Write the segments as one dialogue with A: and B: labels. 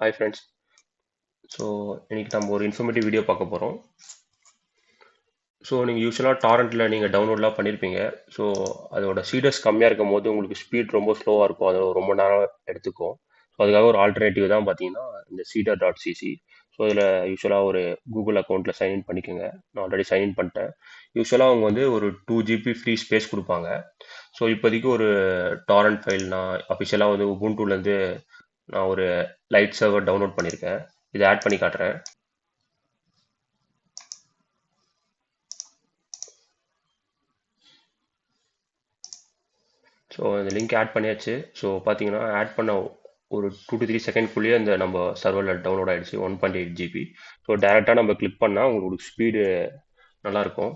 A: Hi friends. So இன்னைக்கு நம்ம ஒரு இன்ஃபர்மேட்டிவ் வீடியோ பார்க்க போகிறோம். ஸோ நீங்கள் யூஸ்வலாக டாரண்ட்டில் நீங்கள் டவுன்லோட்லாம் பண்ணியிருப்பீங்க. ஸோ அதோட சீடர்ஸ் கம்மியாக இருக்கும் போது உங்களுக்கு ஸ்பீட் ரொம்ப ஸ்லோவாக இருக்கும், அது ரொம்ப நேரம் எடுத்துக்கும். ஸோ அதுக்காக ஒரு ஆல்டர்னேட்டிவ் தான் பார்த்தீங்கன்னா இந்த cedar.cc. ஸோ இதில் யூஸ்வலாக ஒரு கூகுள் அக்கௌண்ட்டில் சைன்இன் பண்ணிக்கோங்க. நான் ஆல்ரெடி சைன்இன் பண்ணிட்டேன். யூஸ்வலாக அவங்க வந்து ஒரு 2 GB ஃப்ரீ ஸ்பேஸ் கொடுப்பாங்க. ஸோ இப்போதைக்கு ஒரு டாரண்ட் ஃபைல் நான் அஃபிஷியலாக வந்து உபுண்டுலேருந்து நான் ஒரு லைட் சர்வர் டவுன்லோட் பண்ணியிருக்கேன். இதை ஆட் பண்ணி காட்டுறேன். ஸோ இந்த லிங்க் ஆட் பண்ணியாச்சு. ஸோ பார்த்தீங்கன்னா ஆட் பண்ண ஒரு 2 to 3 செகண்ட்குள்ளேயே இந்த நம்ம சர்வரில் டவுன்லோட் ஆகிடுச்சு 1.8 GB. ஸோ டேரெக்டாக நம்ம கிளிக் பண்ணால் உங்களுக்கு ஸ்பீடு நல்லாயிருக்கும்.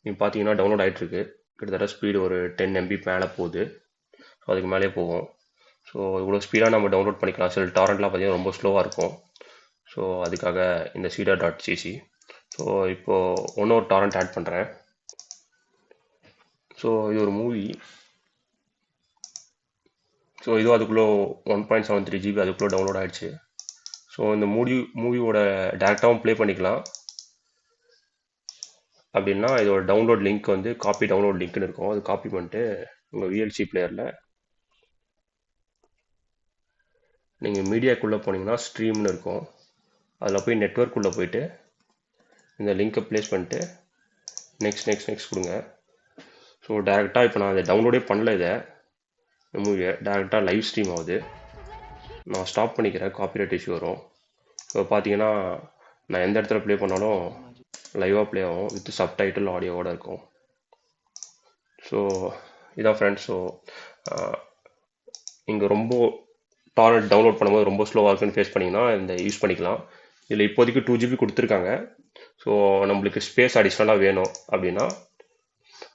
A: நீங்கள் பார்த்தீங்கன்னா டவுன்லோட் ஆகிட்டுருக்கு. கிட்டத்தட்ட ஸ்பீடு ஒரு 10 MB மேலே போகுது. ஸோ அதுக்கு மேலே போகும். ஸோ இவ்வளோ ஸ்பீடாக நம்ம டவுன்லோட் பண்ணிக்கலாம். சில டாரண்ட்லாம் பார்த்தீங்கன்னா ரொம்ப ஸ்லோவாக இருக்கும். ஸோ அதுக்காக இந்த cedar.cc. ஸோ இப்போது இன்னொரு டாரண்ட் ஆட் பண்ணுறேன். ஸோ இது ஒரு மூவி. ஸோ இதுவும் அதுக்குள்ளே 1.73 GB அதுக்குள்ளே டவுன்லோட் ஆகிடுச்சு. ஸோ இந்த மூவியோட டேரெக்டாகவும் ப்ளே பண்ணிக்கலாம். அப்படின்னா இதோட டவுன்லோட் லிங்க் வந்து காப்பி டவுன்லோட் லிங்க்னு இருக்கும். அது காப்பி பண்ணிட்டு உங்கள் VLC பிளேயரில் நீங்கள் மீடியாக்குள்ளே போனீங்கன்னா ஸ்ட்ரீம்னு இருக்கும். அதில் போய் நெட்வொர்க்குள்ளே போயிட்டு இந்த லிங்க்கை ப்ளேஸ் பண்ணிட்டு நெக்ஸ்ட் நெக்ஸ்ட் நெக்ஸ்ட் கொடுங்க. ஸோ டேரெக்டாக இப்போ நான் அதை டவுன்லோடே பண்ணல, இதை இந்த மூவியை டேரெக்டாக லைவ் ஸ்ட்ரீம் ஆகுது. நான் ஸ்டாப் பண்ணிக்கிறேன், காப்பிரைட் இஷ்யூ வரும். ஸோ பார்த்தீங்கன்னா நான் எந்த இடத்துல ப்ளே பண்ணாலும் லைவாக ப்ளே ஆகும் வித் சப்டைட்டில் ஆடியோவோடு இருக்கும். ஸோ இதான் ஃப்ரெண்ட்ஸ். ஸோ இங்கே ரொம்ப டாரண்ட் டவுன்லோட் பண்ணும்போது ரொம்ப ஸ்லோவாக இருக்குன்னு ஃபேஸ் பண்ணிங்கன்னா இந்த யூஸ் பண்ணிக்கலாம். இதில் இப்போதைக்கு 2 GB கொடுத்துருக்காங்க. ஸோ நம்மளுக்கு ஸ்பேஸ் அடிஷ்னலாக வேணும் அப்படின்னா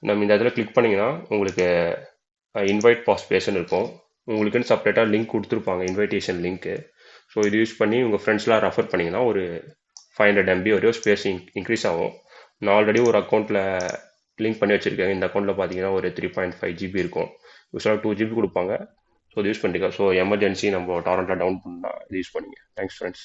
A: நம்ம இந்த இடத்துல கிளிக் பண்ணிங்கன்னா உங்களுக்கு இன்வைட் பாஸ் ஸ்பேஸ்ன்னு இருக்கும். உங்களுக்குன்னு செப்பரேட்டாக லிங்க் கொடுத்துருப்பாங்க, இன்வைடேஷன் லிங்க்கு. ஸோ இது யூஸ் பண்ணி உங்கள் ஃப்ரெண்ட்ஸ்லாம் ரெஃபர் பண்ணிங்கன்னா ஒரு 500 MB வரையும் ஸ்பேஸ் இன்க்ரீஸ் ஆகும். நான் ஆல்ரெடி ஒரு அக்கௌண்ட்டில் லிங்க் பண்ணி வச்சுருக்கேன். இந்த அக்கௌண்ட்டில் பார்த்தீங்கன்னா ஒரு 3.5 GB இருக்கும். யூஸ்வலாக 2 GB கொடுப்பாங்க. ஸோ இது யூஸ் பண்ணிக்கலாம். ஸோ எமர்ஜென்சி நம்ம டாரண்ட்டில் டவுன் பண்ணால் இது யூஸ் பண்ணிங்க. Thanks friends.